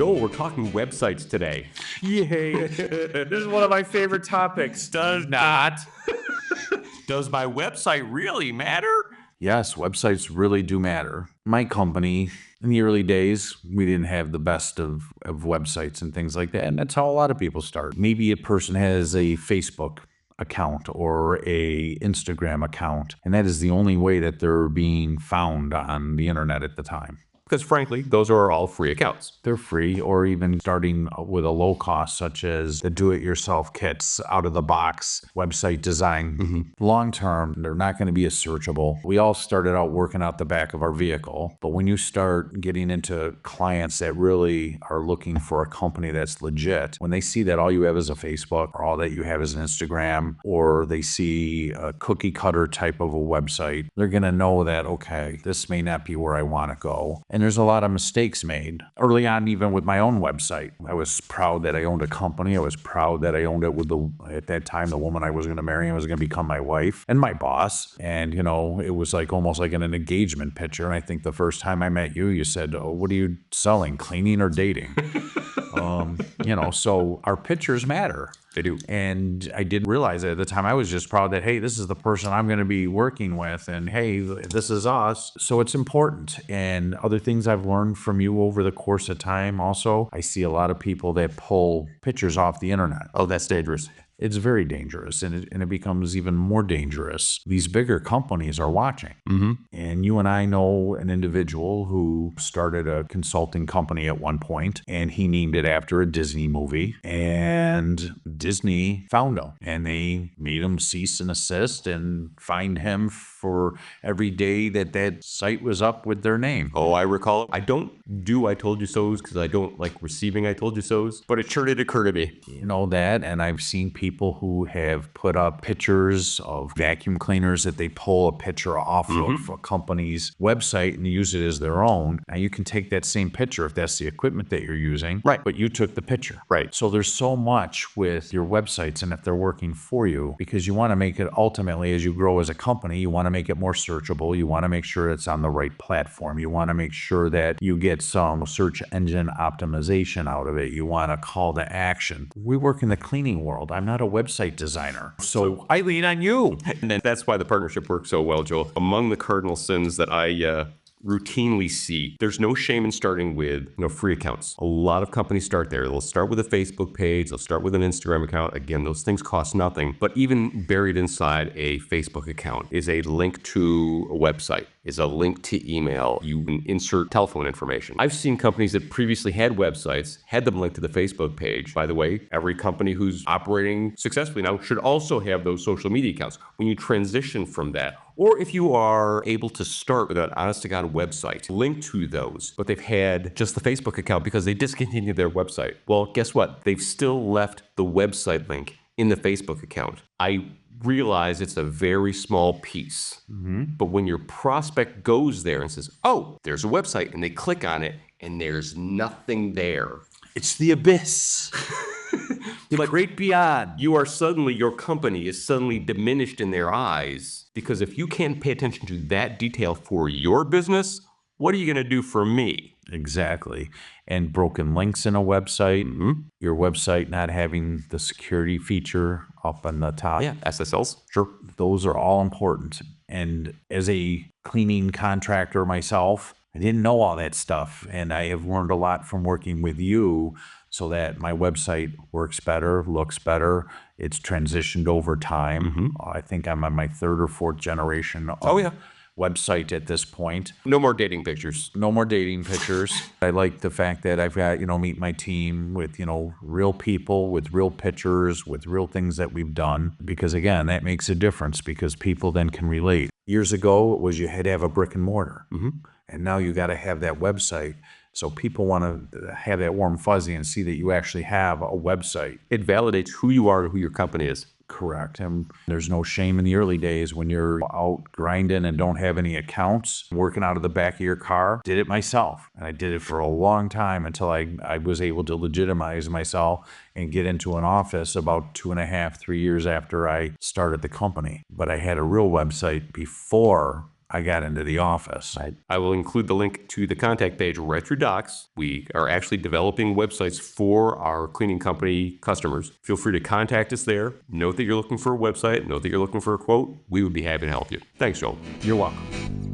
Joel, we're talking websites today. Yay. This is one of my favorite topics. Does not. Does my website really matter? Yes, websites really do matter. My company, in the early days, we didn't have the best of websites and things like that. And that's how a lot of people start. Maybe a person has a Facebook account or a Instagram account, and that is the only way that they're being found on the internet at the time. Because frankly, those are all free accounts. They're free, or even starting with a low cost, such as the do-it-yourself kits, out-of-the-box website design. Long term, they're not going to be as searchable. We all started out working out the back of our vehicle, but when you start getting into clients that really are looking for a company that's legit, when they see that all you have is a Facebook, or all that you have is an Instagram, or they see a cookie cutter type of a website, they're going to know that, okay, this may not be where I want to go. And there's a lot of mistakes made. Early on, even with my own website, I was proud that I owned a company. I was proud that I owned it with at that time, the woman I was going to marry and was going to become my wife and my boss. And, it was like almost like an engagement picture. And I think the first time I met you, you said, "Oh, what are you selling, cleaning or dating?" So our pictures matter. They do. And I didn't realize it at the time. I was just proud that, hey, this is the person I'm going to be working with. And hey, this is us. So it's important. And other things I've learned from you over the course of time also, I see a lot of people that pull pictures off the internet. Oh, that's dangerous. It's very dangerous, and it becomes even more dangerous. These bigger companies are watching. And you and I know an individual who started a consulting company at one point, and he named it after a Disney movie. And Disney found him, and they made him cease and desist and fined him for every day that site was up with their name. Oh, I recall. I don't do I told you so's because I don't like receiving I told you so's, but it sure did occur to me. You know that, and I've seen people who have put up pictures of vacuum cleaners that they pull a picture off of a company's website and use it as their own. Now you can take that same picture if that's the equipment that you're using, right? But you took the picture, right? So there's so much with your websites, and if they're working for you, because you want to make it ultimately, as you grow as a company, you want to make it more searchable. You want to make sure it's on the right platform. You want to make sure that you get some search engine optimization out of it. You want a call to action. We work in the cleaning world. I'm not a website designer, so I lean on you. And that's why the partnership works so well, Joel. Among the cardinal sins that I routinely see, there's no shame in starting with free accounts. A lot of companies start there. They'll start with a Facebook page. They'll start with an Instagram account. Again, those things cost nothing. But even buried inside a Facebook account is a link to a website, is a link to email. You can insert telephone information. I've seen companies that previously had websites, had them linked to the Facebook page. By the way, every company who's operating successfully now should also have those social media accounts. When you transition from that, or if you are able to start with an honest-to-God website, link to those, but they've had just the Facebook account because they discontinued their website. Well, guess what? They've still left the website link in the Facebook account. I realize it's a very small piece, but when your prospect goes there and says, oh, there's a website, and they click on it, and there's nothing there. It's the abyss. The great beyond. Your company is suddenly diminished in their eyes, because if you can't pay attention to that detail for your business, what are you going to do for me? Exactly. And broken links in a website, your website not having the security feature up on the top. Yeah, SSLs, sure. Those are all important. And as a cleaning contractor myself, I didn't know all that stuff. And I have learned a lot from working with you so that my website works better, looks better. It's transitioned over time. I think I'm on my third or fourth generation of website at this point. No more dating pictures. No more dating pictures. I like the fact that I've got, meet my team with, real people, with real pictures, with real things that we've done. Because again, that makes a difference because people then can relate. Years ago, it was you had to have a brick and mortar. And now you got to have that website. So people want to have that warm fuzzy and see that you actually have a website. It validates who you are and who your company is. Correct. And there's no shame in the early days when you're out grinding and don't have any accounts, working out of the back of your car. Did it myself. And I did it for a long time until I was able to legitimize myself and get into an office about 2.5, 3 years after I started the company. But I had a real website before I got into the office. I will include the link to the contact page right through Docs. We are actually developing websites for our cleaning company customers. Feel free to contact us there. Note that you're looking for a website. Note that you're looking for a quote. We would be happy to help you. Thanks, Joel. You're welcome.